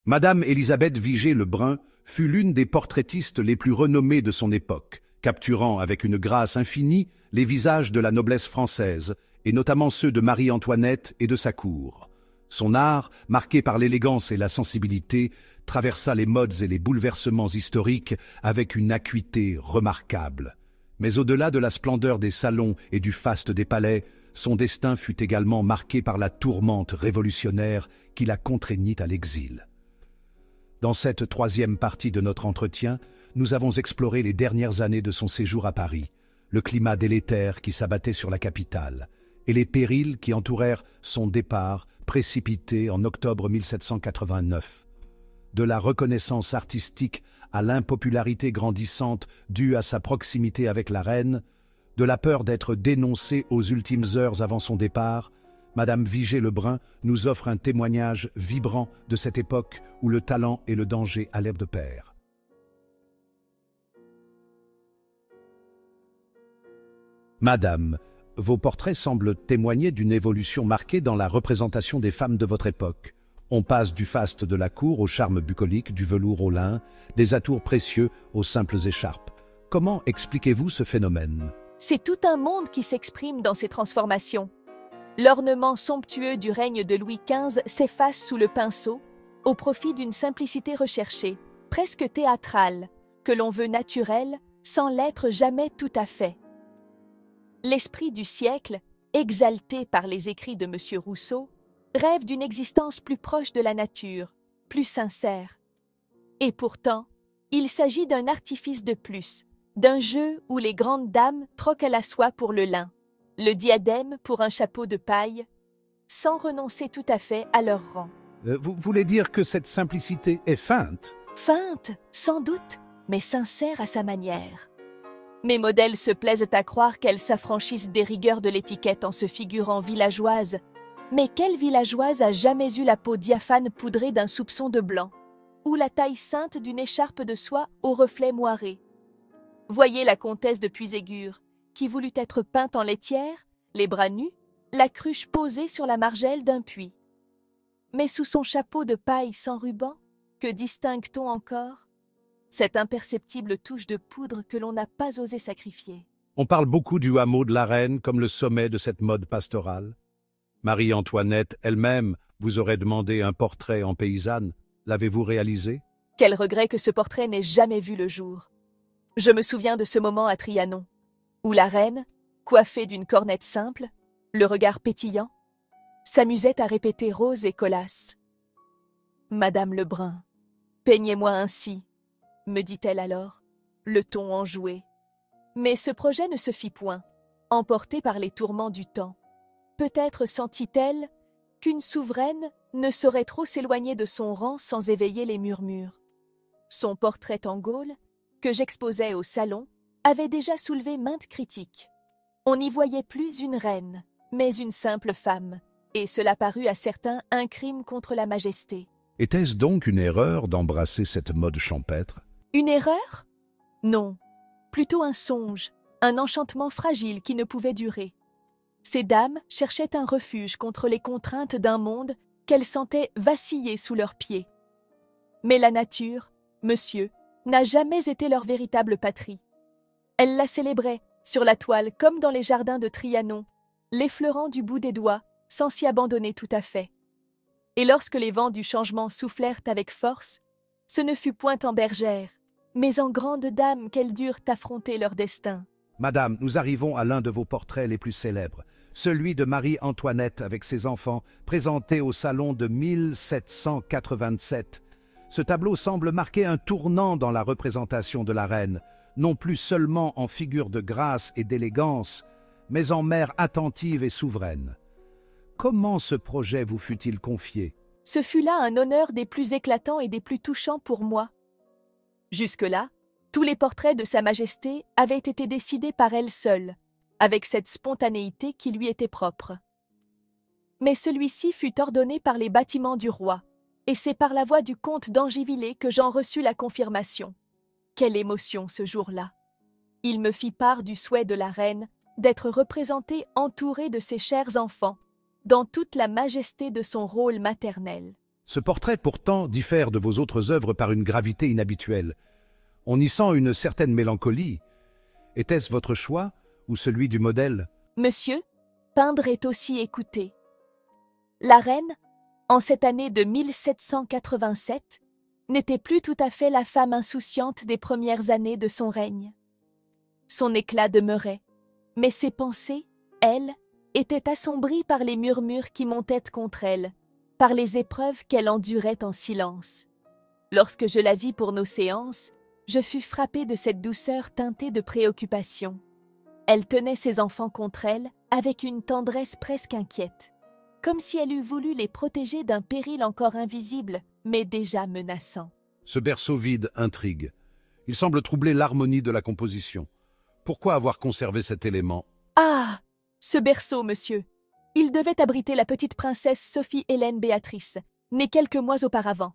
Madame Élisabeth Vigée-Lebrun fut l'une des portraitistes les plus renommées de son époque, capturant avec une grâce infinie les visages de la noblesse française, et notamment ceux de Marie-Antoinette et de sa cour. Son art, marqué par l'élégance et la sensibilité, traversa les modes et les bouleversements historiques avec une acuité remarquable. Mais au-delà de la splendeur des salons et du faste des palais, son destin fut également marqué par la tourmente révolutionnaire qui la contraignit à l'exil. Dans cette troisième partie de notre entretien, nous avons exploré les dernières années de son séjour à Paris, le climat délétère qui s'abattait sur la capitale, et les périls qui entourèrent son départ précipité en octobre 1789. De la reconnaissance artistique à l'impopularité grandissante due à sa proximité avec la reine, de la peur d'être dénoncée aux ultimes heures avant son départ, Madame Vigée-Lebrun nous offre un témoignage vibrant de cette époque où le talent et le danger allèrent de pair. Madame, vos portraits semblent témoigner d'une évolution marquée dans la représentation des femmes de votre époque. On passe du faste de la cour au charme bucolique, du velours au lin, des atours précieux aux simples écharpes. Comment expliquez-vous ce phénomène ? C'est tout un monde qui s'exprime dans ces transformations. L'ornement somptueux du règne de Louis XV s'efface sous le pinceau, au profit d'une simplicité recherchée, presque théâtrale, que l'on veut naturelle, sans l'être jamais tout à fait. L'esprit du siècle, exalté par les écrits de M. Rousseau, rêve d'une existence plus proche de la nature, plus sincère. Et pourtant, il s'agit d'un artifice de plus, d'un jeu où les grandes dames troquent la soie pour le lin, le diadème pour un chapeau de paille, sans renoncer tout à fait à leur rang. Vous voulez dire que cette simplicité est feinte ? Feinte, sans doute, mais sincère à sa manière. Mes modèles se plaisent à croire qu'elles s'affranchissent des rigueurs de l'étiquette en se figurant villageoises. Mais quelle villageoise a jamais eu la peau diaphane poudrée d'un soupçon de blanc, ou la taille ceinte d'une écharpe de soie au reflet moiré? Voyez la comtesse de Puységur, qui voulut être peinte en laitière, les bras nus, la cruche posée sur la margelle d'un puits. Mais sous son chapeau de paille sans ruban, que distingue-t-on encore? Cette imperceptible touche de poudre que l'on n'a pas osé sacrifier. On parle beaucoup du hameau de la reine comme le sommet de cette mode pastorale. Marie-Antoinette elle-même vous aurait demandé un portrait en paysanne. L'avez-vous réalisé? Quel regret que ce portrait n'ait jamais vu le jour. Je me souviens de ce moment à Trianon, où la reine, coiffée d'une cornette simple, le regard pétillant, s'amusait à répéter rose et colasse. « Madame Lebrun, peignez-moi ainsi », me dit-elle alors, le ton enjoué. Mais ce projet ne se fit point, emporté par les tourments du temps. Peut-être sentit-elle qu'une souveraine ne saurait trop s'éloigner de son rang sans éveiller les murmures. Son portrait en Gaule, que j'exposais au salon, avait déjà soulevé maintes critiques. On n'y voyait plus une reine, mais une simple femme, et cela parut à certains un crime contre la majesté. Était-ce donc une erreur d'embrasser cette mode champêtre? Une erreur? Non, plutôt un songe, un enchantement fragile qui ne pouvait durer. Ces dames cherchaient un refuge contre les contraintes d'un monde qu'elles sentaient vaciller sous leurs pieds. Mais la nature, monsieur, n'a jamais été leur véritable patrie. Elles la célébraient, sur la toile comme dans les jardins de Trianon, l'effleurant du bout des doigts, sans s'y abandonner tout à fait. Et lorsque les vents du changement soufflèrent avec force, ce ne fut point en bergères, mais en grandes dames qu'elles durent affronter leur destin. Madame, nous arrivons à l'un de vos portraits les plus célèbres, celui de Marie-Antoinette avec ses enfants, présenté au salon de 1787. Ce tableau semble marquer un tournant dans la représentation de la reine, non plus seulement en figure de grâce et d'élégance, mais en mère attentive et souveraine. Comment ce projet vous fut-il confié? Ce fut là un honneur des plus éclatants et des plus touchants pour moi. Jusque-là, tous les portraits de Sa Majesté avaient été décidés par elle seule, avec cette spontanéité qui lui était propre. Mais celui-ci fut ordonné par les bâtiments du roi, et c'est par la voix du comte d'Angivillers que j'en reçus la confirmation. Quelle émotion ce jour-là! Il me fit part du souhait de la reine d'être représentée entourée de ses chers enfants, dans toute la majesté de son rôle maternel. Ce portrait, pourtant, diffère de vos autres œuvres par une gravité inhabituelle. On y sent une certaine mélancolie. Était-ce votre choix ou celui du modèle? Monsieur, peindre est aussi écouter. La reine, en cette année de 1787, n'était plus tout à fait la femme insouciante des premières années de son règne. Son éclat demeurait, mais ses pensées, elles, étaient assombries par les murmures qui montaient contre elle, par les épreuves qu'elle endurait en silence. Lorsque je la vis pour nos séances, je fus frappée de cette douceur teintée de préoccupation. Elle tenait ses enfants contre elle avec une tendresse presque inquiète, comme si elle eût voulu les protéger d'un péril encore invisible, mais déjà menaçant. Ce berceau vide intrigue. Il semble troubler l'harmonie de la composition. Pourquoi avoir conservé cet élément? Ah! Ce berceau, monsieur! Il devait abriter la petite princesse Sophie-Hélène Béatrice, née quelques mois auparavant.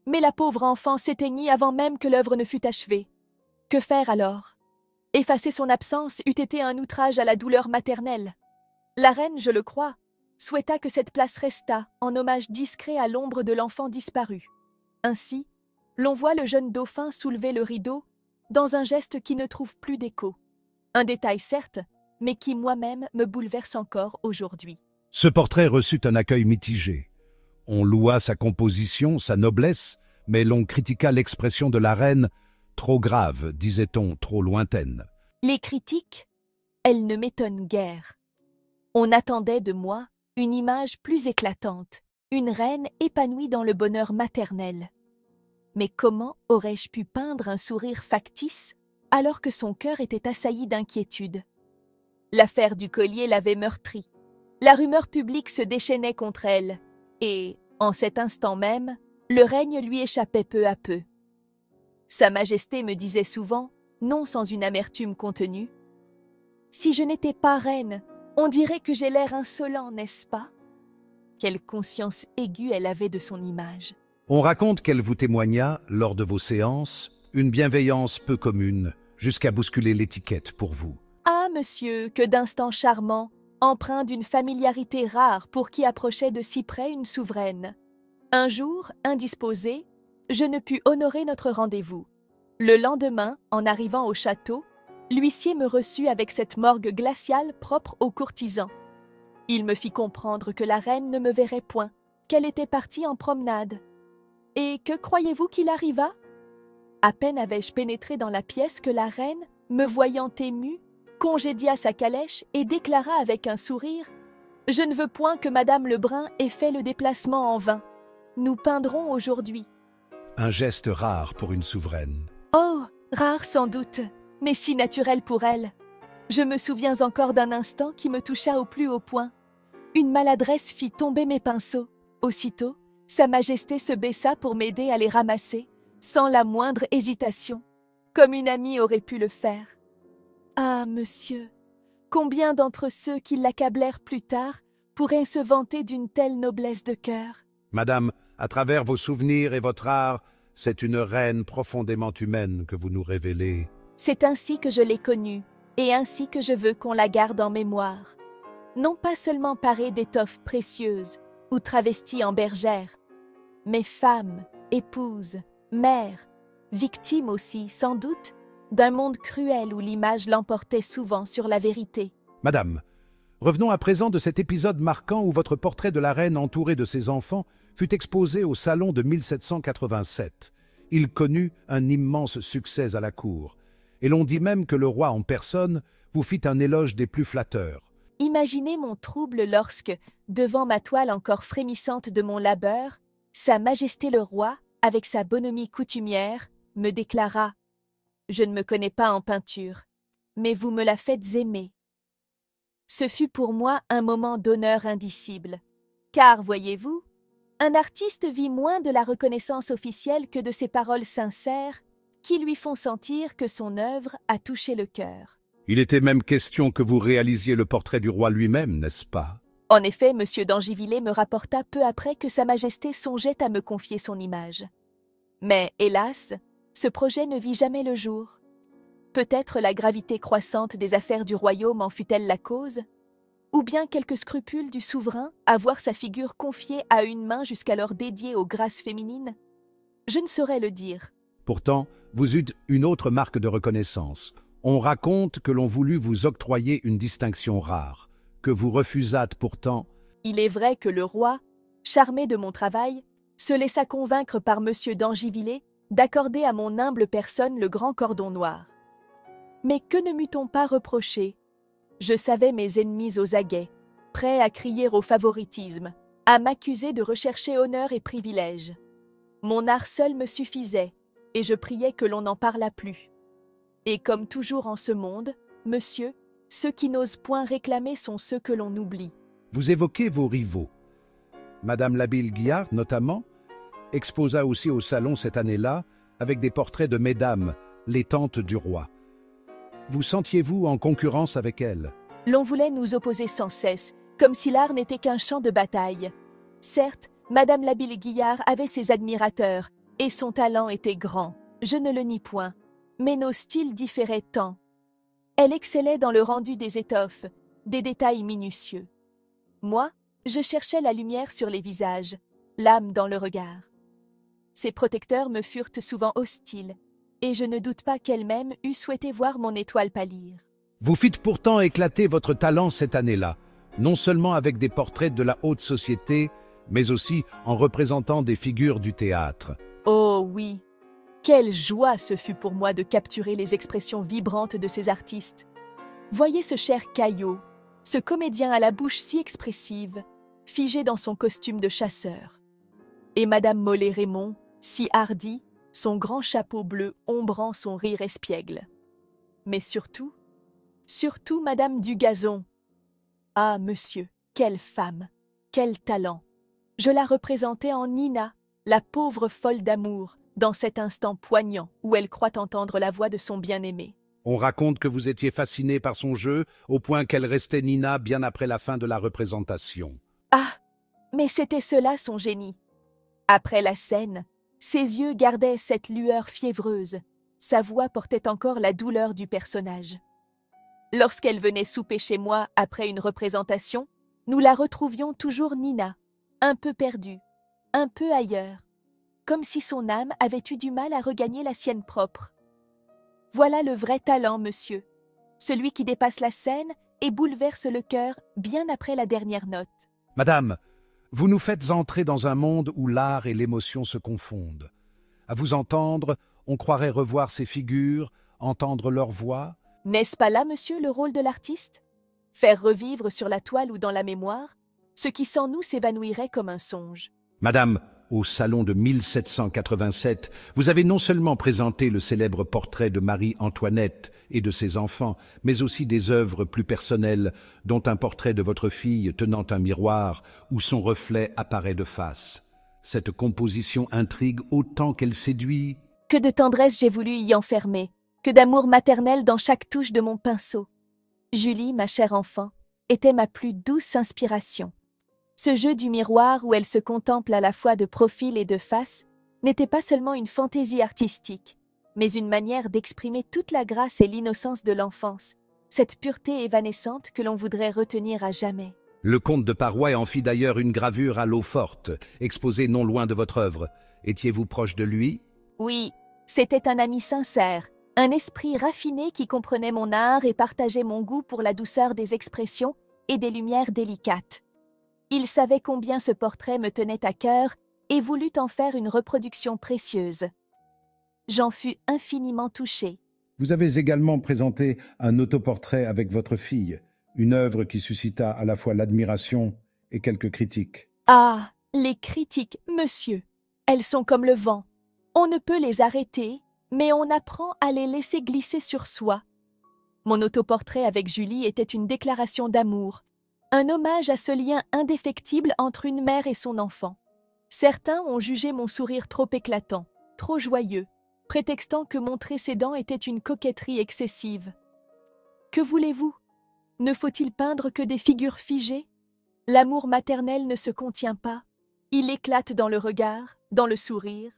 Mais la pauvre enfant s'éteignit avant même que l'œuvre ne fût achevée. Que faire alors? Effacer son absence eût été un outrage à la douleur maternelle. La reine, je le crois, souhaita que cette place restât en hommage discret à l'ombre de l'enfant disparu. Ainsi, l'on voit le jeune dauphin soulever le rideau dans un geste qui ne trouve plus d'écho. Un détail certes, mais qui moi-même me bouleverse encore aujourd'hui. Ce portrait reçut un accueil mitigé. On loua sa composition, sa noblesse, mais l'on critiqua l'expression de la reine, trop grave, disait-on, trop lointaine. Les critiques, elles ne m'étonnent guère. On attendait de moi une image plus éclatante, une reine épanouie dans le bonheur maternel. Mais comment aurais-je pu peindre un sourire factice alors que son cœur était assailli d'inquiétude? L'affaire du collier l'avait meurtrie. La rumeur publique se déchaînait contre elle, et, en cet instant même, le règne lui échappait peu à peu. Sa Majesté me disait souvent, non sans une amertume contenue, « Si je n'étais pas reine, on dirait que j'ai l'air insolent, n'est-ce pas ?» Quelle conscience aiguë elle avait de son image. On raconte qu'elle vous témoigna, lors de vos séances, une bienveillance peu commune, jusqu'à bousculer l'étiquette pour vous. Ah, monsieur, que d'instants charmants, empreints d'une familiarité rare pour qui approchait de si près une souveraine. Un jour, indisposé, je ne pus honorer notre rendez-vous. Le lendemain, en arrivant au château, l'huissier me reçut avec cette morgue glaciale propre aux courtisans. Il me fit comprendre que la reine ne me verrait point, qu'elle était partie en promenade. Et que croyez-vous qu'il arriva? À peine avais-je pénétré dans la pièce que la reine, me voyant émue, congédia sa calèche et déclara avec un sourire « Je ne veux point que Madame Lebrun ait fait le déplacement en vain. Nous peindrons aujourd'hui. » Un geste rare pour une souveraine. Oh, rare sans doute, mais si naturel pour elle. Je me souviens encore d'un instant qui me toucha au plus haut point. Une maladresse fit tomber mes pinceaux. Aussitôt, Sa Majesté se baissa pour m'aider à les ramasser, sans la moindre hésitation, comme une amie aurait pu le faire. Ah, monsieur, combien d'entre ceux qui l'accablèrent plus tard pourraient se vanter d'une telle noblesse de cœur? Madame, à travers vos souvenirs et votre art, c'est une reine profondément humaine que vous nous révélez. C'est ainsi que je l'ai connue, et ainsi que je veux qu'on la garde en mémoire. Non pas seulement parée d'étoffes précieuses ou travestie en bergère, mais femme, épouse, mère, victime aussi, sans doute, d'un monde cruel où l'image l'emportait souvent sur la vérité. Madame, revenons à présent de cet épisode marquant où votre portrait de la reine entourée de ses enfants fut exposé au salon de 1787. Il connut un immense succès à la cour, et l'on dit même que le roi en personne vous fit un éloge des plus flatteurs. Imaginez mon trouble lorsque, devant ma toile encore frémissante de mon labeur, Sa Majesté le roi, avec sa bonhomie coutumière, me déclara « Je ne me connais pas en peinture, mais vous me la faites aimer. » Ce fut pour moi un moment d'honneur indicible, car, voyez-vous, un artiste vit moins de la reconnaissance officielle que de ses paroles sincères qui lui font sentir que son œuvre a touché le cœur. Il était même question que vous réalisiez le portrait du roi lui-même, n'est-ce pas? En effet, M. d'Angivillers me rapporta peu après que Sa Majesté songeait à me confier son image. Mais, hélas, ce projet ne vit jamais le jour. Peut-être la gravité croissante des affaires du royaume en fut-elle la cause? Ou bien quelques scrupules du souverain à voir sa figure confiée à une main jusqu'alors dédiée aux grâces féminines? Je ne saurais le dire. Pourtant, vous eûtes une autre marque de reconnaissance. On raconte que l'on voulut vous octroyer une distinction rare, que vous refusâtes pourtant. Il est vrai que le roi, charmé de mon travail, se laissa convaincre par M. d'Angivillers d'accorder à mon humble personne le grand cordon noir. Mais que ne m'eût-on pas reproché? Je savais mes ennemis aux aguets, prêts à crier au favoritisme, à m'accuser de rechercher honneur et privilèges. Mon art seul me suffisait, et je priais que l'on n'en parlât plus. Et comme toujours en ce monde, monsieur, ceux qui n'osent point réclamer sont ceux que l'on oublie. Vous évoquez vos rivaux. Madame Labille-Guiard, notamment, exposa aussi au salon cette année-là, avec des portraits de mesdames, les tantes du roi. Vous sentiez-vous en concurrence avec elle? L'on voulait nous opposer sans cesse, comme si l'art n'était qu'un champ de bataille. Certes, Madame Labille-Guiard avait ses admirateurs, et son talent était grand, je ne le nie point, mais nos styles différaient tant. Elle excellait dans le rendu des étoffes, des détails minutieux. Moi, je cherchais la lumière sur les visages, l'âme dans le regard. Ses protecteurs me furent souvent hostiles, et je ne doute pas qu'elle-même eût souhaité voir mon étoile pâlir. Vous fîtes pourtant éclater votre talent cette année-là, non seulement avec des portraits de la haute société, mais aussi en représentant des figures du théâtre. Oh oui, quelle joie ce fut pour moi de capturer les expressions vibrantes de ces artistes. Voyez ce cher Caillot, ce comédien à la bouche si expressive, figé dans son costume de chasseur. Et Madame Mollet-Raymond, si hardie, son grand chapeau bleu ombrant son rire espiègle. Mais surtout Madame Dugazon. Ah, monsieur, quelle femme, quel talent! Je la représentais en Nina, la pauvre folle d'amour, dans cet instant poignant où elle croit entendre la voix de son bien-aimé. On raconte que vous étiez fasciné par son jeu, au point qu'elle restait Nina bien après la fin de la représentation. Ah, mais c'était cela son génie. Après la scène, ses yeux gardaient cette lueur fiévreuse, sa voix portait encore la douleur du personnage. Lorsqu'elle venait souper chez moi après une représentation, nous la retrouvions toujours Nina, un peu perdue, un peu ailleurs, comme si son âme avait eu du mal à regagner la sienne propre. Voilà le vrai talent, monsieur, celui qui dépasse la scène et bouleverse le cœur bien après la dernière note. Madame, vous nous faites entrer dans un monde où l'art et l'émotion se confondent. À vous entendre, on croirait revoir ces figures, entendre leur voix. N'est-ce pas là, monsieur, le rôle de l'artiste? Faire revivre sur la toile ou dans la mémoire ce qui sans nous s'évanouirait comme un songe. Madame, au salon de 1787, vous avez non seulement présenté le célèbre portrait de Marie-Antoinette et de ses enfants, mais aussi des œuvres plus personnelles, dont un portrait de votre fille tenant un miroir où son reflet apparaît de face. Cette composition intrigue autant qu'elle séduit. Que de tendresse j'ai voulu y enfermer, que d'amour maternel dans chaque touche de mon pinceau. Julie, ma chère enfant, était ma plus douce inspiration. Ce jeu du miroir où elle se contemple à la fois de profil et de face n'était pas seulement une fantaisie artistique, mais une manière d'exprimer toute la grâce et l'innocence de l'enfance, cette pureté évanescente que l'on voudrait retenir à jamais. Le comte de Parouet en fit d'ailleurs une gravure à l'eau forte, exposée non loin de votre œuvre. Étiez-vous proche de lui? Oui, c'était un ami sincère, un esprit raffiné qui comprenait mon art et partageait mon goût pour la douceur des expressions et des lumières délicates. Il savait combien ce portrait me tenait à cœur et voulut en faire une reproduction précieuse. J'en fus infiniment touchée. Vous avez également présenté un autoportrait avec votre fille, une œuvre qui suscita à la fois l'admiration et quelques critiques. Ah, les critiques, monsieur, elles sont comme le vent. On ne peut les arrêter, mais on apprend à les laisser glisser sur soi. Mon autoportrait avec Julie était une déclaration d'amour, un hommage à ce lien indéfectible entre une mère et son enfant. Certains ont jugé mon sourire trop éclatant, trop joyeux, prétextant que montrer ses dents était une coquetterie excessive. Que voulez-vous? Ne faut-il peindre que des figures figées? L'amour maternel ne se contient pas. Il éclate dans le regard, dans le sourire.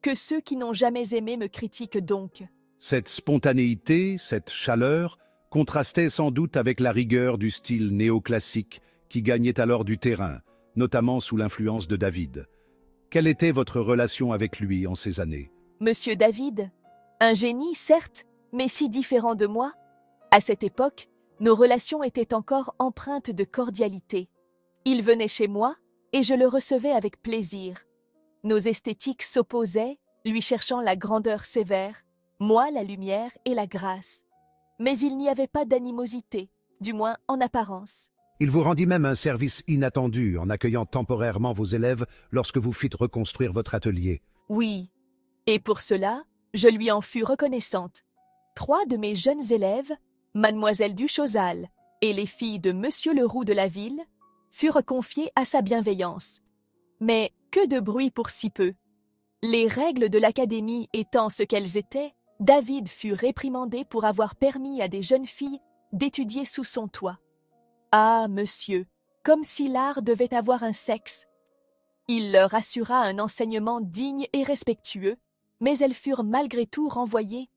Que ceux qui n'ont jamais aimé me critiquent donc. Cette spontanéité, cette chaleur, contrastait sans doute avec la rigueur du style néoclassique qui gagnait alors du terrain, notamment sous l'influence de David. Quelle était votre relation avec lui en ces années? Monsieur David, un génie, certes, mais si différent de moi. À cette époque, nos relations étaient encore empreintes de cordialité. Il venait chez moi et je le recevais avec plaisir. Nos esthétiques s'opposaient, lui cherchant la grandeur sévère, moi la lumière et la grâce. Mais il n'y avait pas d'animosité, du moins en apparence. Il vous rendit même un service inattendu en accueillant temporairement vos élèves lorsque vous fîtes reconstruire votre atelier. Oui, et pour cela, je lui en fus reconnaissante. 3 de mes jeunes élèves, Mademoiselle Duchosal et les filles de Monsieur Leroux de la Ville, furent confiées à sa bienveillance. Mais que de bruit pour si peu! Les règles de l'académie étant ce qu'elles étaient, David fut réprimandé pour avoir permis à des jeunes filles d'étudier sous son toit. Ah, monsieur, comme si l'art devait avoir un sexe. Il leur assura un enseignement digne et respectueux, mais elles furent malgré tout renvoyées,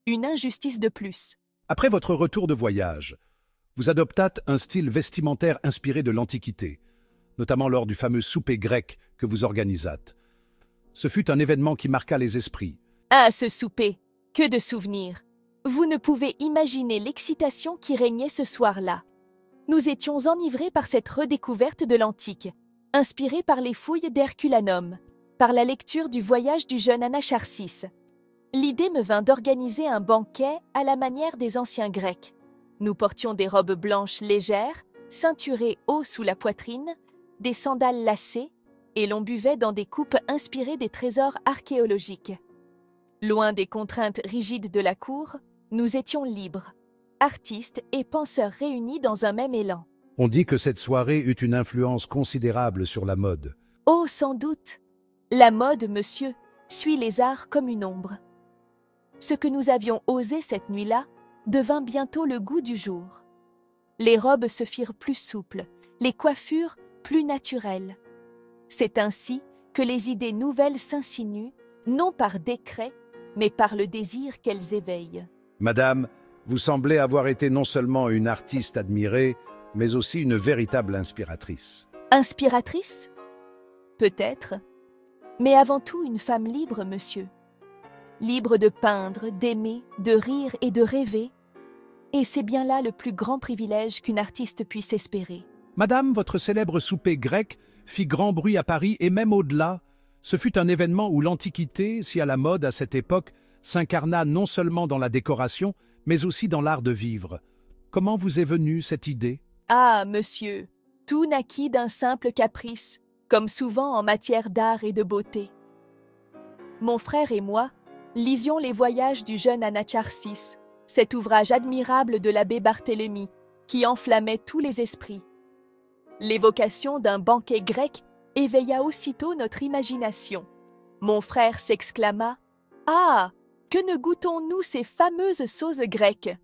une injustice de plus. Après votre retour de voyage, vous adoptâtes un style vestimentaire inspiré de l'Antiquité, notamment lors du fameux souper grec que vous organisâtes. Ce fut un événement qui marqua les esprits. Ah, ce souper! Que de souvenirs! Vous ne pouvez imaginer l'excitation qui régnait ce soir-là. Nous étions enivrés par cette redécouverte de l'Antique, inspirés par les fouilles d'Herculanum, par la lecture du voyage du jeune Anacharsis. L'idée me vint d'organiser un banquet à la manière des anciens Grecs. Nous portions des robes blanches légères, ceinturées haut sous la poitrine, des sandales lacées, et l'on buvait dans des coupes inspirées des trésors archéologiques. Loin des contraintes rigides de la cour, nous étions libres, artistes et penseurs réunis dans un même élan. On dit que cette soirée eut une influence considérable sur la mode. Oh, sans doute! La mode, monsieur, suit les arts comme une ombre. Ce que nous avions osé cette nuit-là devint bientôt le goût du jour. Les robes se firent plus souples, les coiffures plus naturelles. C'est ainsi que les idées nouvelles s'insinuent, non par décret, mais par le désir qu'elles éveillent. Madame, vous semblez avoir été non seulement une artiste admirée, mais aussi une véritable inspiratrice. Inspiratrice? Peut-être, mais avant tout une femme libre, monsieur. Libre de peindre, d'aimer, de rire et de rêver. Et c'est bien là le plus grand privilège qu'une artiste puisse espérer. Madame, votre célèbre souper grec fit grand bruit à Paris et même au-delà. Ce fut un événement où l'Antiquité, si à la mode à cette époque, s'incarna non seulement dans la décoration, mais aussi dans l'art de vivre. Comment vous est venue cette idée? Ah, monsieur, tout naquit d'un simple caprice, comme souvent en matière d'art et de beauté. Mon frère et moi lisions les voyages du jeune Anacharsis, cet ouvrage admirable de l'abbé Barthélemy, qui enflammait tous les esprits. L'évocation d'un banquet grec éveilla aussitôt notre imagination. Mon frère s'exclama « Ah, que ne goûtons-nous ces fameuses sauces grecques ?»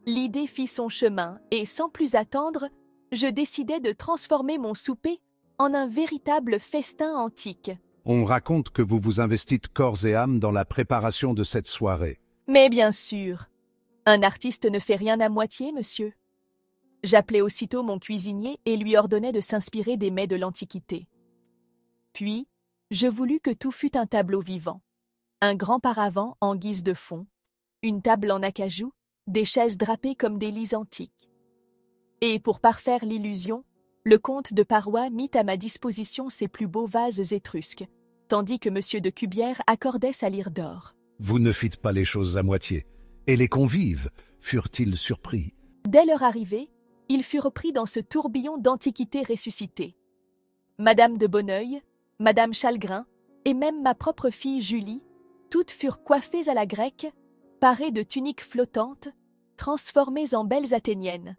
L'idée fit son chemin et, sans plus attendre, je décidai de transformer mon souper en un véritable festin antique. On raconte que vous vous investissez corps et âme dans la préparation de cette soirée. Mais bien sûr, un artiste ne fait rien à moitié, monsieur. J'appelai aussitôt mon cuisinier et lui ordonnai de s'inspirer des mets de l'Antiquité. Puis, je voulus que tout fût un tableau vivant. Un grand paravent en guise de fond, une table en acajou, des chaises drapées comme des lits antiques. Et pour parfaire l'illusion, le comte de Parois mit à ma disposition ses plus beaux vases étrusques, tandis que M. de Cubières accordait sa lyre d'or. Vous ne fîtes pas les choses à moitié. Et les convives furent-ils surpris? Dès leur arrivée, ils furent pris dans ce tourbillon d'antiquité ressuscitée. Madame de Bonneuil, Madame Chalgrin, et même ma propre fille Julie, toutes furent coiffées à la grecque, parées de tuniques flottantes, transformées en belles athéniennes.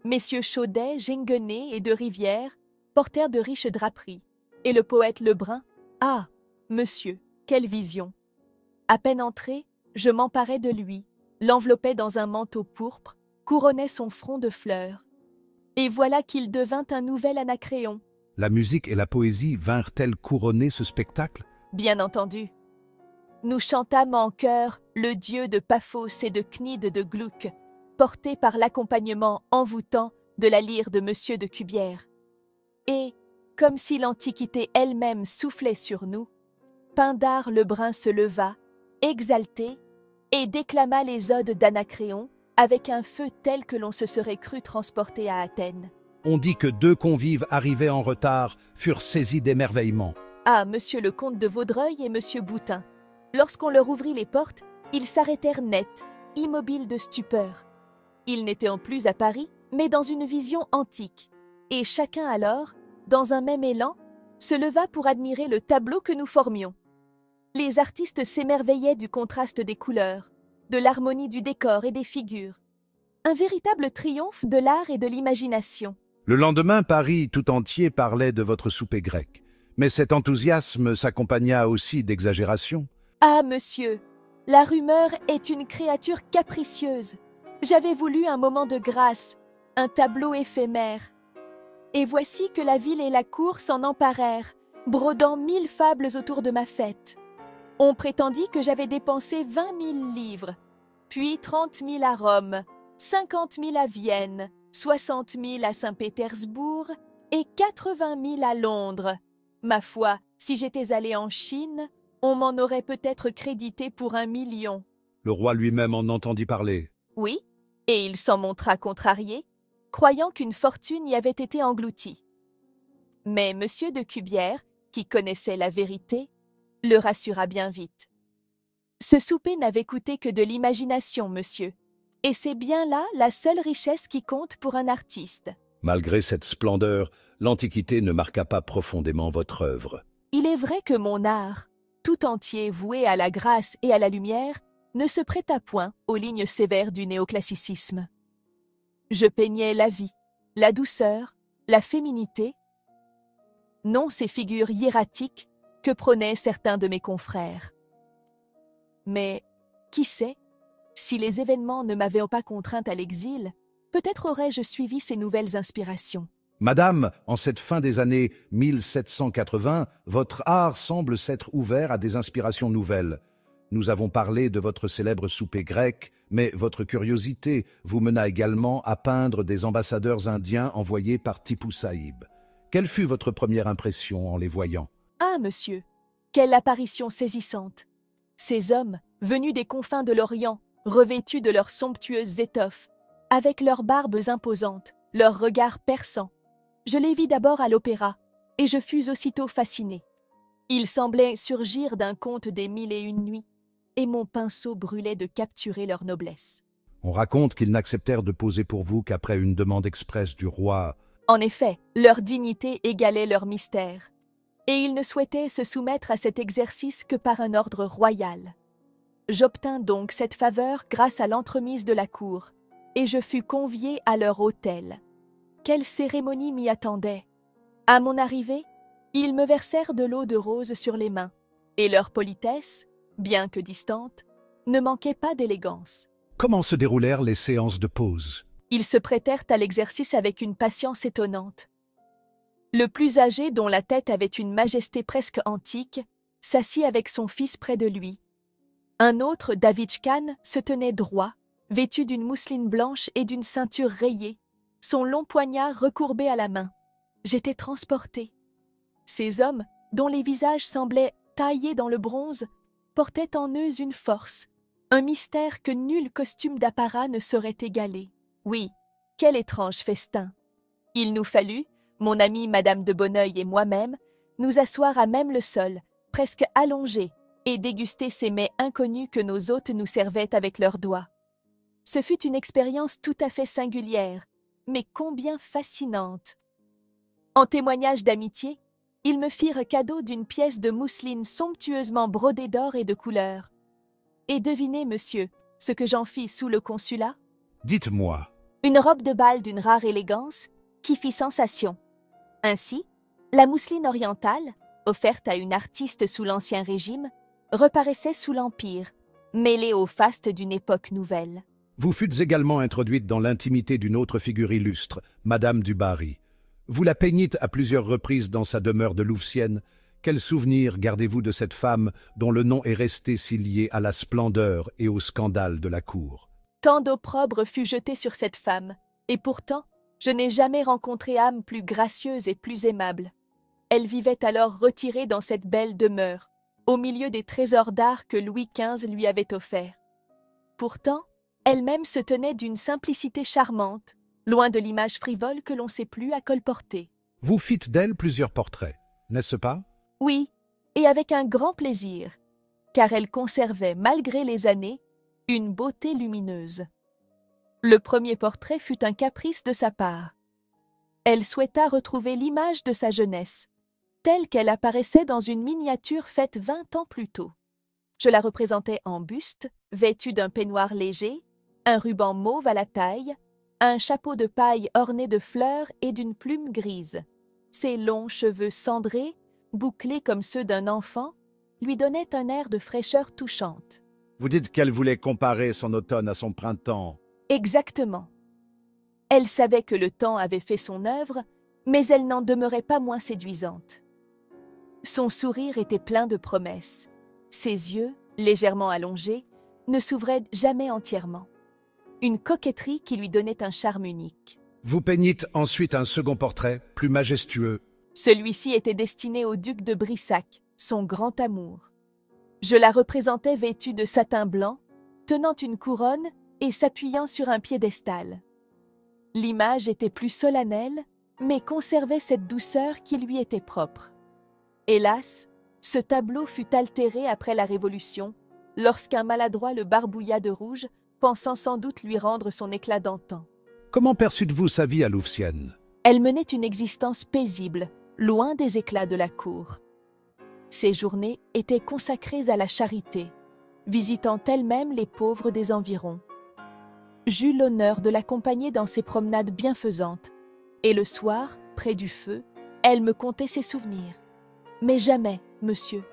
Messieurs Chaudet, Ginguené et de Rivière portèrent de riches draperies, et le poète Lebrun, ah, monsieur, quelle vision! À peine entré, je m'emparai de lui, l'enveloppais dans un manteau pourpre, couronnais son front de fleurs. Et voilà qu'il devint un nouvel Anacréon. La musique et la poésie vinrent-elles couronner ce spectacle? Bien entendu. Nous chantâmes en chœur le dieu de Paphos et de Cnide de Glouc, portés par l'accompagnement envoûtant de la lyre de Monsieur de Cubières. Et, comme si l'Antiquité elle-même soufflait sur nous, Pindare le Brun se leva, exalté, et déclama les odes d'Anacréon avec un feu tel que l'on se serait cru transporté à Athènes. On dit que 2 convives arrivés en retard furent saisis d'émerveillement. Ah, Monsieur le comte de Vaudreuil et Monsieur Boutin. Lorsqu'on leur ouvrit les portes, ils s'arrêtèrent net, immobiles de stupeur. Ils n'étaient en plus à Paris, mais dans une vision antique, et chacun alors, dans un même élan, se leva pour admirer le tableau que nous formions. Les artistes s'émerveillaient du contraste des couleurs, de l'harmonie du décor et des figures. Un véritable triomphe de l'art et de l'imagination. Le lendemain, Paris tout entier parlait de votre souper grec. Mais cet enthousiasme s'accompagna aussi d'exagération. Ah, monsieur, la rumeur est une créature capricieuse. J'avais voulu un moment de grâce, un tableau éphémère. Et voici que la ville et la cour s'en emparèrent, brodant 1000 fables autour de ma fête. On prétendit que j'avais dépensé 20 000 livres, puis 30 000 à Rome, 50 000 à Vienne, 60 000 à Saint-Pétersbourg et 80 000 à Londres. Ma foi, si j'étais allé en Chine, on m'en aurait peut-être crédité pour 1 million. Le roi lui-même en entendit parler. Oui, et il s'en montra contrarié, croyant qu'une fortune y avait été engloutie. Mais Monsieur de Cubières, qui connaissait la vérité, le rassura bien vite. Ce souper n'avait coûté que de l'imagination, monsieur, et c'est bien là la seule richesse qui compte pour un artiste. Malgré cette splendeur, l'Antiquité ne marqua pas profondément votre œuvre. Il est vrai que mon art, tout entier voué à la grâce et à la lumière, ne se prêta point aux lignes sévères du néoclassicisme. Je peignais la vie, la douceur, la féminité, non ces figures hiératiques que prônaient certains de mes confrères. Mais, qui sait, si les événements ne m'avaient pas contrainte à l'exil, peut-être aurais-je suivi ces nouvelles inspirations. Madame, en cette fin des années 1780, votre art semble s'être ouvert à des inspirations nouvelles. Nous avons parlé de votre célèbre souper grec, mais votre curiosité vous mena également à peindre des ambassadeurs indiens envoyés par Tipu Saïb. Quelle fut votre première impression en les voyant? Ah, monsieur, quelle apparition saisissante! Ces hommes, venus des confins de l'Orient, revêtus de leurs somptueuses étoffes, avec leurs barbes imposantes, leurs regards perçants. Je les vis d'abord à l'opéra, et je fus aussitôt fasciné. Ils semblaient surgir d'un conte des 1001 nuits, et mon pinceau brûlait de capturer leur noblesse. On raconte qu'ils n'acceptèrent de poser pour vous qu'après une demande expresse du roi. En effet, leur dignité égalait leur mystère, et ils ne souhaitaient se soumettre à cet exercice que par un ordre royal. J'obtins donc cette faveur grâce à l'entremise de la cour, et je fus convié à leur hôtel. Quelle cérémonie m'y attendait! À mon arrivée, ils me versèrent de l'eau de rose sur les mains, et leur politesse, bien que distante, ne manquait pas d'élégance. Comment se déroulèrent les séances de pause? Ils se prêtèrent à l'exercice avec une patience étonnante. Le plus âgé, dont la tête avait une majesté presque antique, s'assit avec son fils près de lui. Un autre, David Khan, se tenait droit, vêtu d'une mousseline blanche et d'une ceinture rayée, son long poignard recourbé à la main. J'étais transporté. Ces hommes, dont les visages semblaient taillés dans le bronze, portaient en eux une force, un mystère que nul costume d'apparat ne saurait égaler. Oui, quel étrange festin! Il nous fallut, mon amie Madame de Bonneuil et moi-même, nous asseoir à même le sol, presque allongés, et déguster ces mets inconnus que nos hôtes nous servaient avec leurs doigts. Ce fut une expérience tout à fait singulière, mais combien fascinante! En témoignage d'amitié, ils me firent cadeau d'une pièce de mousseline somptueusement brodée d'or et de couleurs. Et devinez, monsieur, ce que j'en fis sous le consulat? Dites-moi. Une robe de bal d'une rare élégance qui fit sensation. Ainsi, la mousseline orientale, offerte à une artiste sous l'Ancien Régime, reparaissait sous l'Empire, mêlée au faste d'une époque nouvelle. Vous fûtes également introduite dans l'intimité d'une autre figure illustre, Madame du Barry. Vous la peignîtes à plusieurs reprises dans sa demeure de Louvciennes. Quel souvenir gardez-vous de cette femme dont le nom est resté si lié à la splendeur et au scandale de la cour? Tant d'opprobre fut jeté sur cette femme, et pourtant, je n'ai jamais rencontré âme plus gracieuse et plus aimable. Elle vivait alors retirée dans cette belle demeure, au milieu des trésors d'art que Louis XV lui avait offerts. Pourtant, elle-même se tenait d'une simplicité charmante, loin de l'image frivole que l'on sait plus à colporter. Vous fîtes d'elle plusieurs portraits, n'est-ce pas? Oui, et avec un grand plaisir, car elle conservait, malgré les années, une beauté lumineuse. Le premier portrait fut un caprice de sa part. Elle souhaita retrouver l'image de sa jeunesse, telle qu'elle apparaissait dans une miniature faite 20 ans plus tôt. Je la représentais en buste, vêtue d'un peignoir léger, un ruban mauve à la taille, un chapeau de paille orné de fleurs et d'une plume grise. Ses longs cheveux cendrés, bouclés comme ceux d'un enfant, lui donnaient un air de fraîcheur touchante. Vous dites qu'elle voulait comparer son automne à son printemps. Exactement. Elle savait que le temps avait fait son œuvre, mais elle n'en demeurait pas moins séduisante. Son sourire était plein de promesses. Ses yeux, légèrement allongés, ne s'ouvraient jamais entièrement. Une coquetterie qui lui donnait un charme unique. Vous peignîtes ensuite un second portrait, plus majestueux. Celui-ci était destiné au duc de Brissac, son grand amour. Je la représentais vêtue de satin blanc, tenant une couronne et s'appuyant sur un piédestal. L'image était plus solennelle, mais conservait cette douceur qui lui était propre. Hélas, ce tableau fut altéré après la Révolution, lorsqu'un maladroit le barbouilla de rouge, pensant sans doute lui rendre son éclat d'antan. Comment perçûtes-vous sa vie à Louvciennes? Elle menait une existence paisible, loin des éclats de la cour. Ses journées étaient consacrées à la charité, visitant elle-même les pauvres des environs. J'eus l'honneur de l'accompagner dans ses promenades bienfaisantes, et le soir, près du feu, elle me contait ses souvenirs. Mais jamais, monsieur,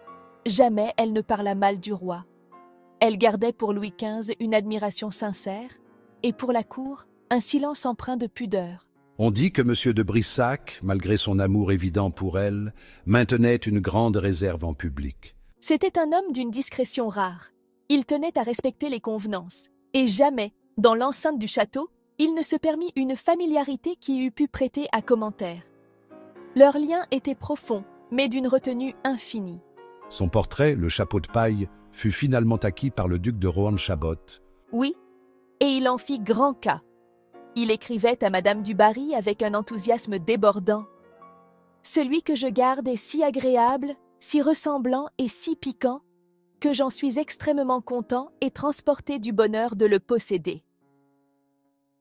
jamais elle ne parla mal du roi. Elle gardait pour Louis XV une admiration sincère, et pour la cour, un silence empreint de pudeur. On dit que M. de Brissac, malgré son amour évident pour elle, maintenait une grande réserve en public. C'était un homme d'une discrétion rare. Il tenait à respecter les convenances, et jamais, dans l'enceinte du château, il ne se permit une familiarité qui eût pu prêter à commentaire. Leur lien était profond, mais d'une retenue infinie. Son portrait, le chapeau de paille, fut finalement acquis par le duc de Rohan-Chabot. Oui, et il en fit grand cas. Il écrivait à Madame du Barry avec un enthousiasme débordant. « Celui que je garde est si agréable, si ressemblant et si piquant, que j'en suis extrêmement content et transporté du bonheur de le posséder. »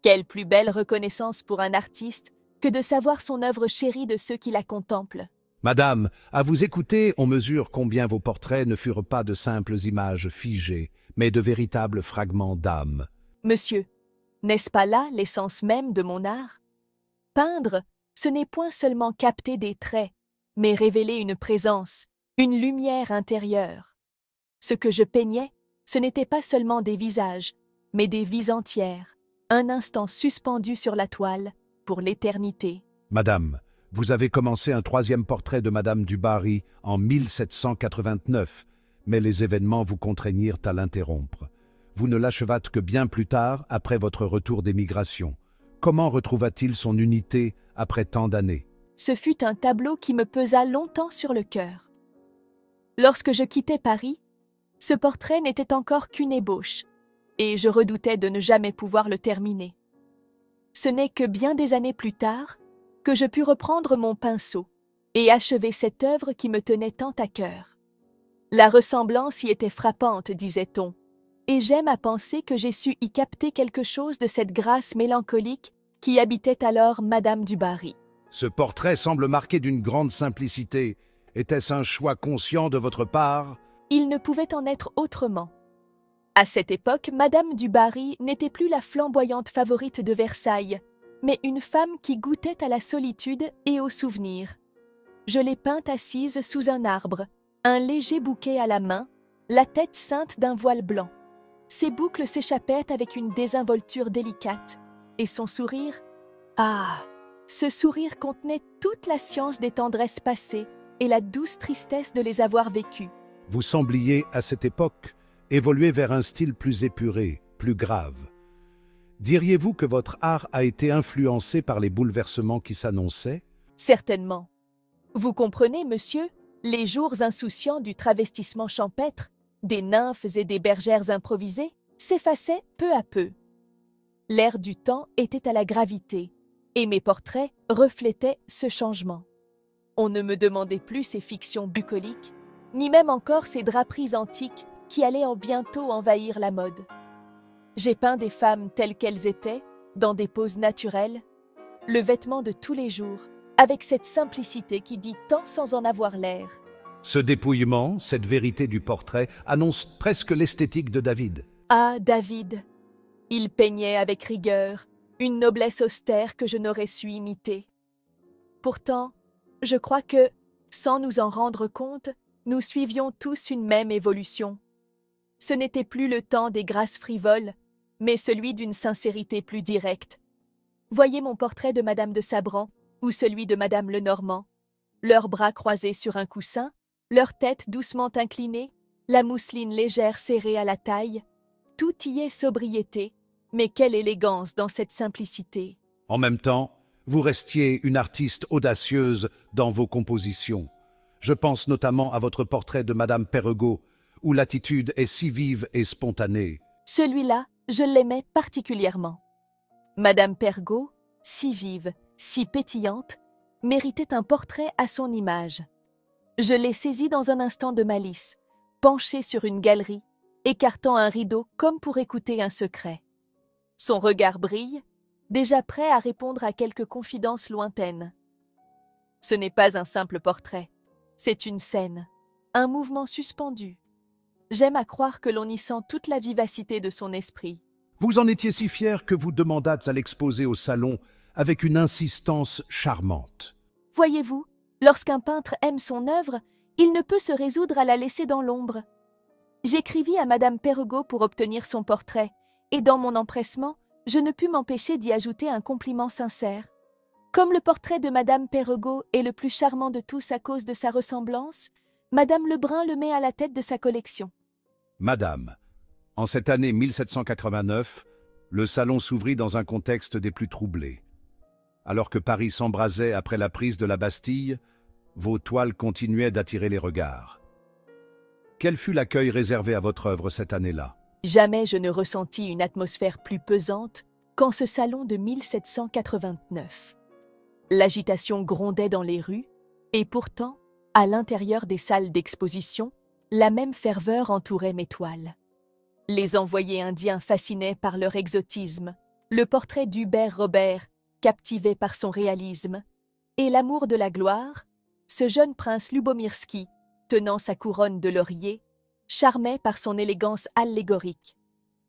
Quelle plus belle reconnaissance pour un artiste que de savoir son œuvre chérie de ceux qui la contemplent. Madame, à vous écouter, on mesure combien vos portraits ne furent pas de simples images figées, mais de véritables fragments d'âme. Monsieur, n'est-ce pas là l'essence même de mon art? Peindre, ce n'est point seulement capter des traits, mais révéler une présence, une lumière intérieure. Ce que je peignais, ce n'était pas seulement des visages, mais des vies entières, un instant suspendu sur la toile, pour l'éternité. Madame, vous avez commencé un troisième portrait de Madame du Barry en 1789, mais les événements vous contraignirent à l'interrompre. Vous ne l'achevâtes que bien plus tard, après votre retour d'émigration. Comment retrouva-t-il son unité après tant d'années? Ce fut un tableau qui me pesa longtemps sur le cœur. Lorsque je quittai Paris, ce portrait n'était encore qu'une ébauche, et je redoutais de ne jamais pouvoir le terminer. Ce n'est que bien des années plus tard que je pus reprendre mon pinceau et achever cette œuvre qui me tenait tant à cœur. La ressemblance y était frappante, disait-on, et j'aime à penser que j'ai su y capter quelque chose de cette grâce mélancolique qui habitait alors Madame du Barry. Ce portrait semble marqué d'une grande simplicité. Était-ce un choix conscient de votre part? Il ne pouvait en être autrement. À cette époque, Madame du Barry n'était plus la flamboyante favorite de Versailles, mais une femme qui goûtait à la solitude et au souvenir. Je l'ai peinte assise sous un arbre, un léger bouquet à la main, la tête ceinte d'un voile blanc. Ses boucles s'échappaient avec une désinvolture délicate, et son sourire, ah, ce sourire contenait toute la science des tendresses passées et la douce tristesse de les avoir vécues. Vous sembliez, à cette époque, évoluer vers un style plus épuré, plus grave. Diriez-vous que votre art a été influencé par les bouleversements qui s'annonçaient? Certainement. Vous comprenez, monsieur, les jours insouciants du travestissement champêtre, des nymphes et des bergères improvisées, s'effaçaient peu à peu. L'air du temps était à la gravité, et mes portraits reflétaient ce changement. On ne me demandait plus ces fictions bucoliques, ni même encore ces draperies antiques qui allaient en bientôt envahir la mode. J'ai peint des femmes telles qu'elles étaient, dans des poses naturelles, le vêtement de tous les jours, avec cette simplicité qui dit tant sans en avoir l'air. Ce dépouillement, cette vérité du portrait, annonce presque l'esthétique de David. Ah, David! Il peignait avec rigueur, une noblesse austère que je n'aurais su imiter. Pourtant, je crois que, sans nous en rendre compte, nous suivions tous une même évolution. Ce n'était plus le temps des grâces frivoles, mais celui d'une sincérité plus directe. Voyez mon portrait de Madame de Sabran ou celui de Madame Lenormand, leurs bras croisés sur un coussin, leur tête doucement inclinée, la mousseline légère serrée à la taille. Tout y est sobriété, mais quelle élégance dans cette simplicité. En même temps, vous restiez une artiste audacieuse dans vos compositions. Je pense notamment à votre portrait de Madame Perregaux, où l'attitude est si vive et spontanée. Celui-là, je l'aimais particulièrement. Madame Perregaux, si vive, si pétillante, méritait un portrait à son image. Je l'ai saisie dans un instant de malice, penchée sur une galerie, écartant un rideau comme pour écouter un secret. Son regard brille, déjà prêt à répondre à quelques confidences lointaines. Ce n'est pas un simple portrait, c'est une scène, un mouvement suspendu. J'aime à croire que l'on y sent toute la vivacité de son esprit. Vous en étiez si fier que vous demandâtes à l'exposer au salon avec une insistance charmante. Voyez-vous, lorsqu'un peintre aime son œuvre, il ne peut se résoudre à la laisser dans l'ombre. J'écrivis à Madame Perregaux pour obtenir son portrait, et dans mon empressement, je ne pus m'empêcher d'y ajouter un compliment sincère. Comme le portrait de Madame Perregaux est le plus charmant de tous à cause de sa ressemblance, Madame Lebrun le met à la tête de sa collection. Madame, en cette année 1789, le salon s'ouvrit dans un contexte des plus troublés. Alors que Paris s'embrasait après la prise de la Bastille, vos toiles continuaient d'attirer les regards. Quel fut l'accueil réservé à votre œuvre cette année-là? Jamais je ne ressentis une atmosphère plus pesante qu'en ce salon de 1789. L'agitation grondait dans les rues, et pourtant, à l'intérieur des salles d'exposition, la même ferveur entourait mes toiles. Les envoyés indiens fascinaient par leur exotisme, le portrait d'Hubert Robert, captivé par son réalisme, et l'amour de la gloire, ce jeune prince Lubomirski, tenant sa couronne de laurier, charmait par son élégance allégorique.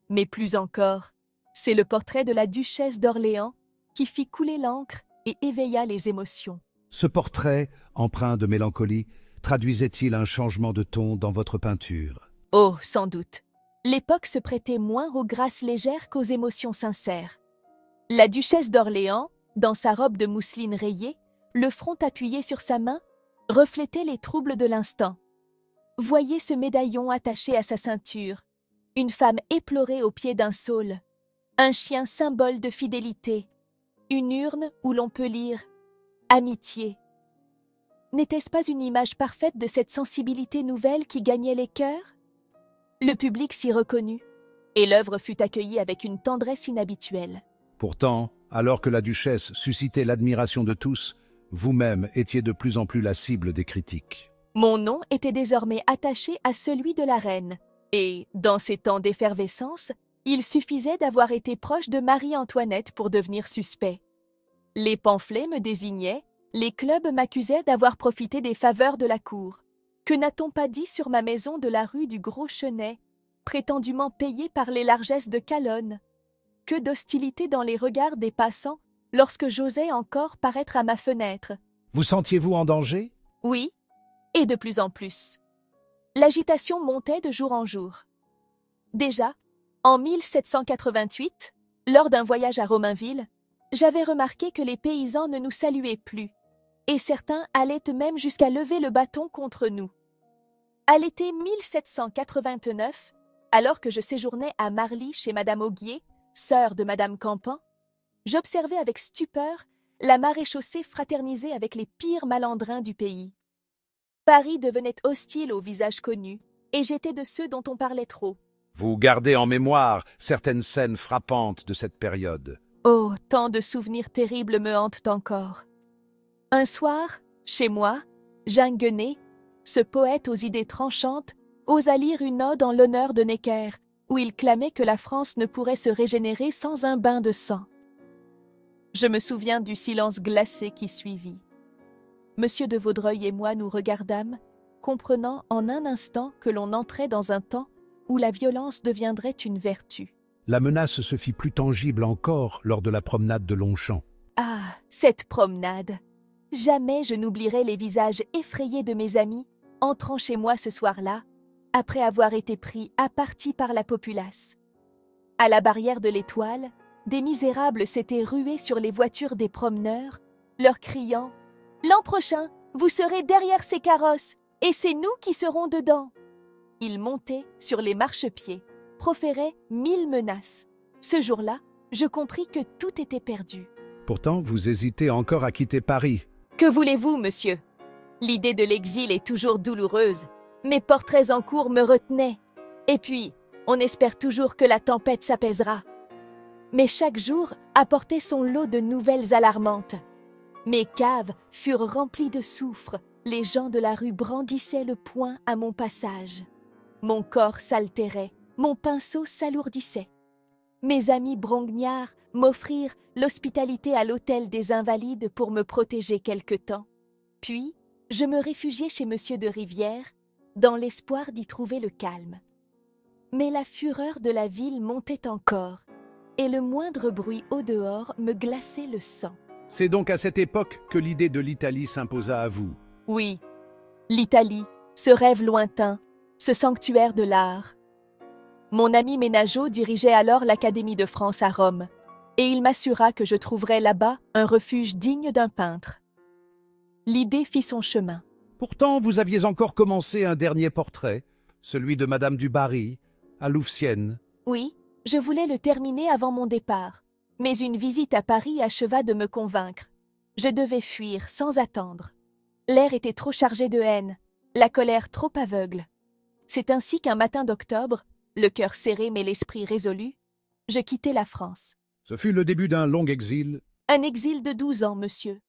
Mais plus encore, c'est le portrait de la duchesse d'Orléans qui fit couler l'encre et éveilla les émotions. Ce portrait, empreint de mélancolie, traduisait-il un changement de ton dans votre peinture? Oh, sans doute. L'époque se prêtait moins aux grâces légères qu'aux émotions sincères. La duchesse d'Orléans, dans sa robe de mousseline rayée, le front appuyé sur sa main, reflétait les troubles de l'instant. Voyez ce médaillon attaché à sa ceinture, une femme éplorée au pied d'un saule, un chien symbole de fidélité, une urne où l'on peut lire « Amitié ». N'était-ce pas une image parfaite de cette sensibilité nouvelle qui gagnait les cœurs? Le public s'y reconnut, et l'œuvre fut accueillie avec une tendresse inhabituelle. Pourtant, alors que la duchesse suscitait l'admiration de tous, vous-même étiez de plus en plus la cible des critiques. Mon nom était désormais attaché à celui de la reine, et, dans ces temps d'effervescence, il suffisait d'avoir été proche de Marie-Antoinette pour devenir suspect. Les pamphlets me désignaient, les clubs m'accusaient d'avoir profité des faveurs de la cour. Que n'a-t-on pas dit sur ma maison de la rue du Gros Chenet, prétendument payée par les largesses de Calonne? Que d'hostilité dans les regards des passants lorsque j'osais encore paraître à ma fenêtre. Vous sentiez-vous en danger? Oui, et de plus en plus. L'agitation montait de jour en jour. Déjà, en 1788, lors d'un voyage à Romainville, j'avais remarqué que les paysans ne nous saluaient plus, et certains allaient même jusqu'à lever le bâton contre nous. À l'été 1789, alors que je séjournais à Marly chez Madame Auguier, sœur de Madame Campan, j'observais avec stupeur la maréchaussée fraterniser avec les pires malandrins du pays. Paris devenait hostile au visage connu, et j'étais de ceux dont on parlait trop. Vous gardez en mémoire certaines scènes frappantes de cette période. Oh, tant de souvenirs terribles me hantent encore. Un soir, chez moi, Jean Guenet, ce poète aux idées tranchantes, osa lire une ode en l'honneur de Necker, où il clamait que la France ne pourrait se régénérer sans un bain de sang. Je me souviens du silence glacé qui suivit. Monsieur de Vaudreuil et moi nous regardâmes, comprenant en un instant que l'on entrait dans un temps où la violence deviendrait une vertu. La menace se fit plus tangible encore lors de la promenade de Longchamp. Ah, cette promenade! Jamais je n'oublierai les visages effrayés de mes amis entrant chez moi ce soir-là, après avoir été pris à partie par la populace. À la barrière de l'Étoile, des misérables s'étaient rués sur les voitures des promeneurs, leur criant « L'an prochain, vous serez derrière ces carrosses, et c'est nous qui serons dedans !» Ils montaient sur les marchepieds, proféraient 1000 menaces. Ce jour-là, je compris que tout était perdu. Pourtant, vous hésitez encore à quitter Paris. Que voulez-vous, monsieur? L'idée de l'exil est toujours douloureuse. Mes portraits en cours me retenaient. Et puis, on espère toujours que la tempête s'apaisera. Mais chaque jour apportait son lot de nouvelles alarmantes. Mes caves furent remplies de soufre. Les gens de la rue brandissaient le poing à mon passage. Mon corps s'altérait, mon pinceau s'alourdissait. Mes amis brognards m'offrirent l'hospitalité à l'hôtel des Invalides pour me protéger quelque temps. Puis, je me réfugiai chez Monsieur de Rivière, dans l'espoir d'y trouver le calme. Mais la fureur de la ville montait encore, et le moindre bruit au dehors me glaçait le sang. C'est donc à cette époque que l'idée de l'Italie s'imposa à vous. Oui, l'Italie, ce rêve lointain, ce sanctuaire de l'art. Mon ami Ménageot dirigeait alors l'Académie de France à Rome, et il m'assura que je trouverais là-bas un refuge digne d'un peintre. L'idée fit son chemin. Pourtant, vous aviez encore commencé un dernier portrait, celui de Madame du Barry, à Louvciennes. Oui, je voulais le terminer avant mon départ, mais une visite à Paris acheva de me convaincre. Je devais fuir sans attendre. L'air était trop chargé de haine, la colère trop aveugle. C'est ainsi qu'un matin d'octobre, le cœur serré mais l'esprit résolu, je quittai la France. Ce fut le début d'un long exil. Un exil de 12 ans, monsieur.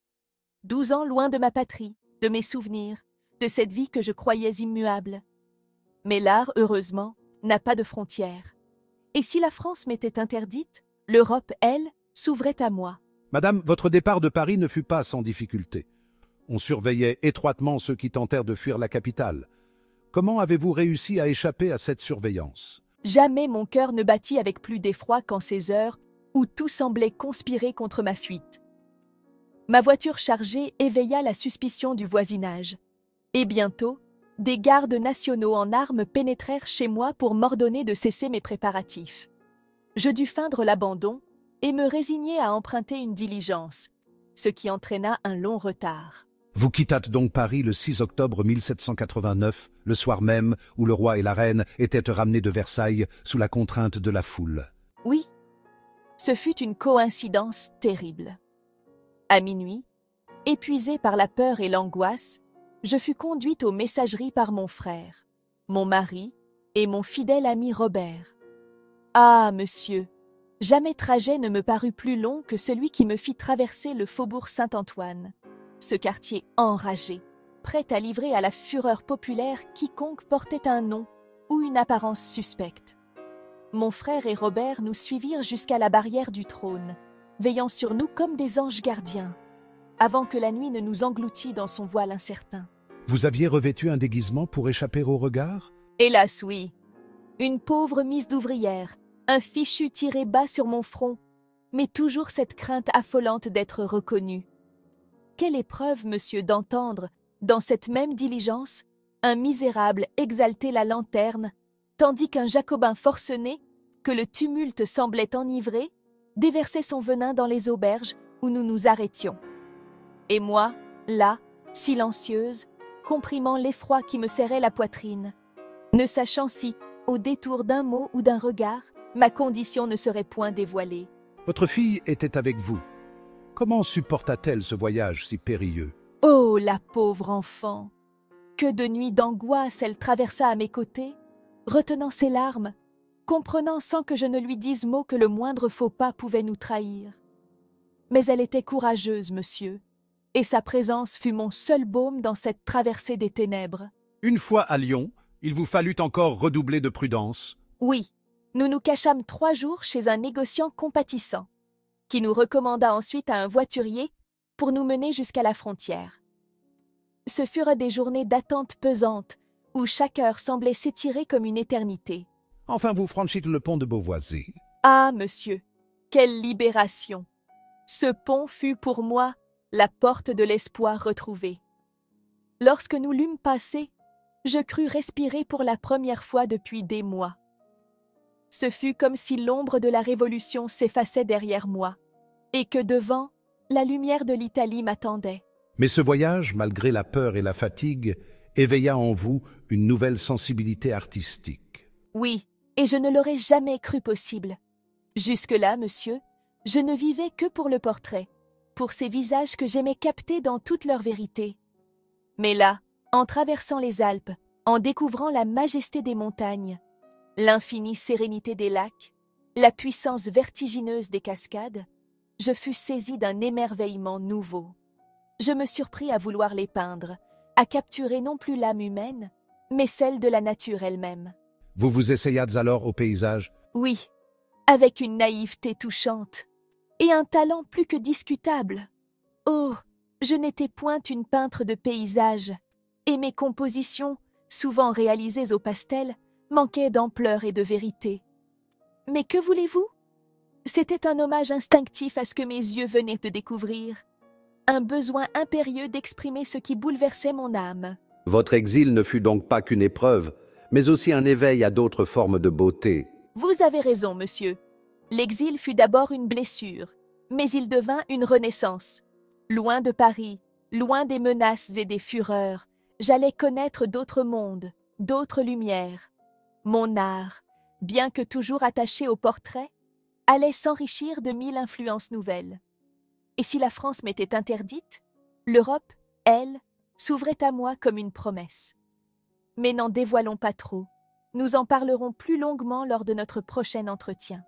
12 ans loin de ma patrie, de mes souvenirs, de cette vie que je croyais immuable. Mais l'art, heureusement, n'a pas de frontières. Et si la France m'était interdite, l'Europe, elle, s'ouvrait à moi. Madame, votre départ de Paris ne fut pas sans difficulté. On surveillait étroitement ceux qui tentèrent de fuir la capitale. Comment avez-vous réussi à échapper à cette surveillance? Jamais mon cœur ne battit avec plus d'effroi qu'en ces heures où tout semblait conspirer contre ma fuite. Ma voiture chargée éveilla la suspicion du voisinage. Et bientôt, des gardes nationaux en armes pénétrèrent chez moi pour m'ordonner de cesser mes préparatifs. Je dus feindre l'abandon et me résigner à emprunter une diligence, ce qui entraîna un long retard. Vous quittâtes donc Paris le 6 octobre 1789, le soir même où le roi et la reine étaient ramenés de Versailles sous la contrainte de la foule. Oui, ce fut une coïncidence terrible. À minuit, épuisée par la peur et l'angoisse, je fus conduite aux messageries par mon frère, mon mari et mon fidèle ami Robert. Ah, monsieur, jamais trajet ne me parut plus long que celui qui me fit traverser le faubourg Saint-Antoine, ce quartier enragé, prêt à livrer à la fureur populaire quiconque portait un nom ou une apparence suspecte. Mon frère et Robert nous suivirent jusqu'à la barrière du trône, veillant sur nous comme des anges gardiens, avant que la nuit ne nous engloutît dans son voile incertain. Vous aviez revêtu un déguisement pour échapper au regard? Hélas, oui. Une pauvre mise d'ouvrière, un fichu tiré bas sur mon front, mais toujours cette crainte affolante d'être reconnue. Quelle épreuve, monsieur, d'entendre, dans cette même diligence, un misérable exalter la lanterne, tandis qu'un jacobin forcené, que le tumulte semblait enivrer, déversait son venin dans les auberges où nous nous arrêtions. Et moi, là, silencieuse, comprimant l'effroi qui me serrait la poitrine, ne sachant si, au détour d'un mot ou d'un regard, ma condition ne serait point dévoilée. Votre fille était avec vous. Comment supporta-t-elle ce voyage si périlleux? Oh, la pauvre enfant! Que de nuits d'angoisse elle traversa à mes côtés, retenant ses larmes, comprenant sans que je ne lui dise mot que le moindre faux pas pouvait nous trahir. Mais elle était courageuse, monsieur, et sa présence fut mon seul baume dans cette traversée des ténèbres. Une fois à Lyon, il vous fallut encore redoubler de prudence. Oui, nous nous cachâmes 3 jours chez un négociant compatissant, qui nous recommanda ensuite à un voiturier pour nous mener jusqu'à la frontière. Ce furent des journées d'attente pesante, où chaque heure semblait s'étirer comme une éternité. Enfin, vous franchîtes le pont de Beauvoisis. Ah, monsieur, quelle libération! Ce pont fut pour moi la porte de l'espoir retrouvé. Lorsque nous l'eûmes passé, je crus respirer pour la première fois depuis des mois. Ce fut comme si l'ombre de la Révolution s'effaçait derrière moi, et que devant, la lumière de l'Italie m'attendait. Mais ce voyage, malgré la peur et la fatigue, éveilla en vous une nouvelle sensibilité artistique. Oui, et je ne l'aurais jamais cru possible. Jusque-là, monsieur, je ne vivais que pour le portrait, pour ces visages que j'aimais capter dans toute leur vérité. Mais là, en traversant les Alpes, en découvrant la majesté des montagnes, l'infinie sérénité des lacs, la puissance vertigineuse des cascades, je fus saisi d'un émerveillement nouveau. Je me surpris à vouloir les peindre, à capturer non plus l'âme humaine, mais celle de la nature elle-même. Vous vous essayâtes alors au paysage? Oui, avec une naïveté touchante, et un talent plus que discutable. Oh, je n'étais point une peintre de paysage, et mes compositions, souvent réalisées au pastel, manquaient d'ampleur et de vérité. Mais que voulez-vous? C'était un hommage instinctif à ce que mes yeux venaient de découvrir, un besoin impérieux d'exprimer ce qui bouleversait mon âme. Votre exil ne fut donc pas qu'une épreuve, mais aussi un éveil à d'autres formes de beauté. Vous avez raison, monsieur. L'exil fut d'abord une blessure, mais il devint une renaissance. Loin de Paris, loin des menaces et des fureurs, j'allais connaître d'autres mondes, d'autres lumières. Mon art, bien que toujours attaché au portrait, allait s'enrichir de 1000 influences nouvelles. Et si la France m'était interdite, l'Europe, elle, s'ouvrait à moi comme une promesse. Mais n'en dévoilons pas trop. Nous en parlerons plus longuement lors de notre prochain entretien.